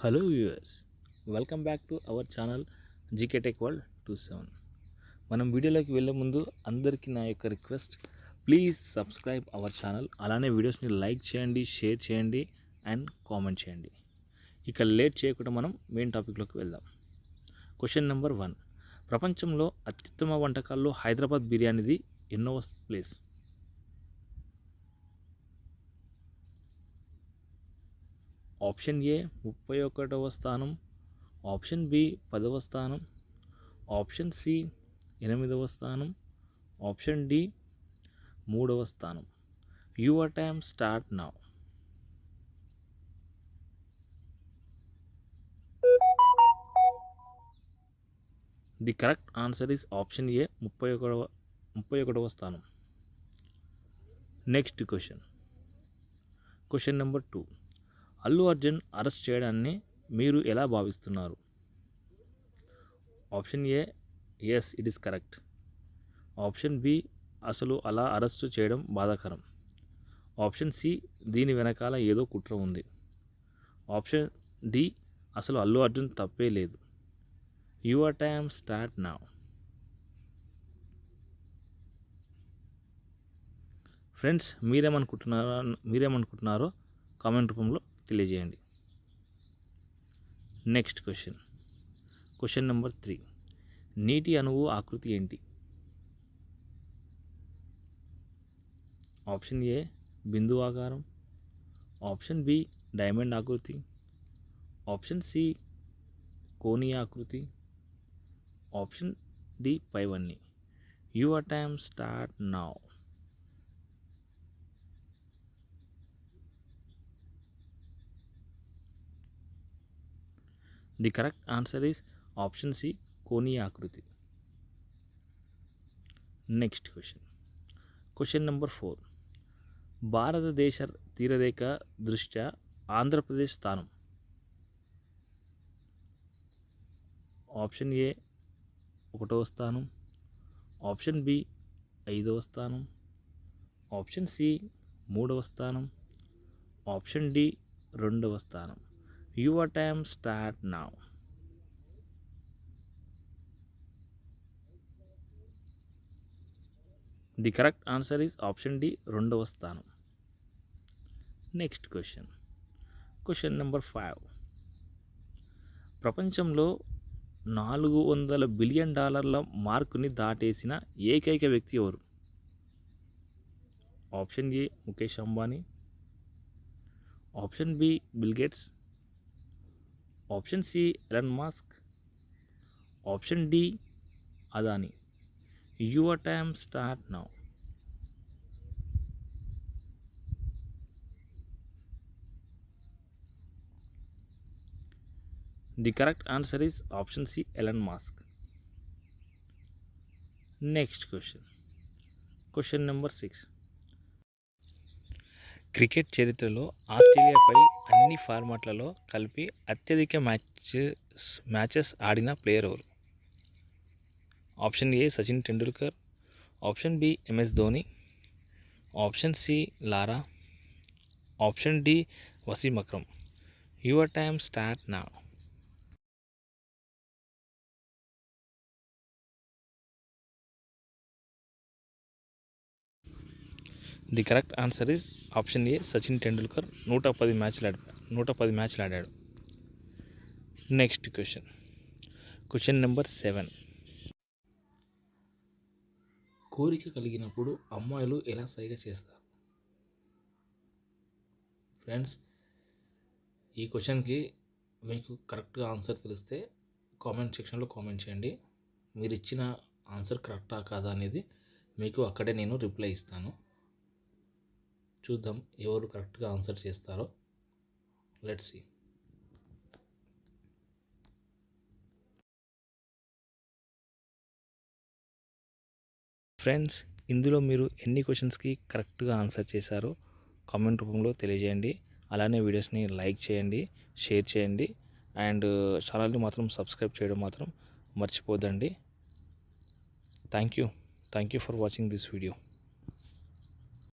Hello viewers, welcome back to our channel GK tech world 27. మనం వీడియోలోకి వెళ్ళే ముందు అందరికీ నా యొక్క request, please subscribe our channel. అలానే వీడియోస్ని లైక్ చేయండి, షేర్ చేయండి అండ్ కామెంట్ చేయండి. ఇక లేట్ చేయకుండా మనం మెయిన్ టాపిక్లోకి వెళ్దాం. Question number 1. ప్రపంచంలో అత్యుత్తమ వంటకాల్లో హైదరాబాద్ బిర్యానీది ఎన్నో ప్లేస్? ఆప్షన్ ఏ 31వ స్థానం, ఆప్షన్ బి 10వ స్థానం, ఆప్షన్ సి 8వ స్థానం, ఆప్షన్ డి 3వ స్థానం. Your time start now. The correct answer is option A 31వ స్థానం. Next question number 2. Allu Arjun arrest చేయడాన్ని మీరు ఎలా భావిస్తున్నారు? Option A yes, it is correct. Option B అసలు అలా అరెస్టు చేయడం బాధాకరం. ఆప్షన్ సి దీని వెనకాల ఏదో కుట్ర ఉంది. ఆప్షన్ డి అసలు అల్లు అర్జున్ తప్పే లేదు. Your time start now. Friends, మీరేమనుకుంటున్నారో కామెంట్ రూపంలో తెలియజేయండి. Next question number 3. నీటి అణువు ఆకృతి ఏంటి? ఆప్షన్ ఏ బిందు ఆకారం, ఆప్షన్ బి డైమండ్ ఆకృతి, ఆప్షన్ సి కోణీయ ఆకృతి, ఆప్షన్ డి పైవన్నీ. Your time start now. The correct answer is option C కోణీయ ఆకృతి. Next question number 4. భారతదేశ తీరరేఖ దృష్ట్యా ఆంధ్రప్రదేశ్ స్థానం? ఆప్షన్ ఏ 1వ స్థానం, ఆప్షన్ బి 5వ స్థానం, ఆప్షన్ సి 3వ స్థానం, ఆప్షన్ డి 2వ స్థానం. Your time start now. The correct answer is option D 2వ స్థానం. Next question number 5. ప్రపంచంలో $400 బిలియన్ మార్కుని దాటేసిన ఏకైక వ్యక్తి ఎవరు? Option A Mukesh Ambani, option B Bill Gates, option C Elon Musk, option D Adani. Your time start now. The correct answer is option C Elon Musk. Next question number 6. Cricket చరిత్రలో ఆస్ట్రేలియాపై అన్ని ఫార్మాట్లలో కలిపి అత్యధిక మ్యాచెస్ ఆడిన ప్లేయర్ ఎవరు? Option A Sachin Tendulkar, option B MS Dhoni, option C Lara, option D Wasim Akram. Your time start now. The correct answer is option A Sachin Tendulkar. 110 మ్యాచ్లు ఆడాడు. Next question number 7. కోరిక కలిగినప్పుడు అమ్మాయిలు ఎలా సైగ చేస్తారు? ఫ్రెండ్స్, ఈ క్వశ్చన్కి మీకు కరెక్ట్గా ఆన్సర్ తెలిస్తే కామెంట్ సెక్షన్లో కామెంట్ చేయండి. మీరు ఇచ్చిన ఆన్సర్ కరెక్టా కాదా అనేది మీకు అక్కడే నేను రిప్లై ఇస్తాను. చూద్దాం ఎవరు కరెక్ట్గా ఆన్సర్ చేస్తారో. Let's see. ఫ్రెండ్స్, ఇందులో మీరు ఎన్ని క్వశ్చన్స్కి కరెక్ట్గా ఆన్సర్ చేశారో కామెంట్ రూపంలో తెలియజేయండి. అలానే వీడియోస్ని లైక్ చేయండి, షేర్ చేయండి అండ్ ఛానల్ని మాత్రం సబ్స్క్రైబ్ చేయడం మాత్రం మర్చిపోద్దండి. Thank you for watching this video.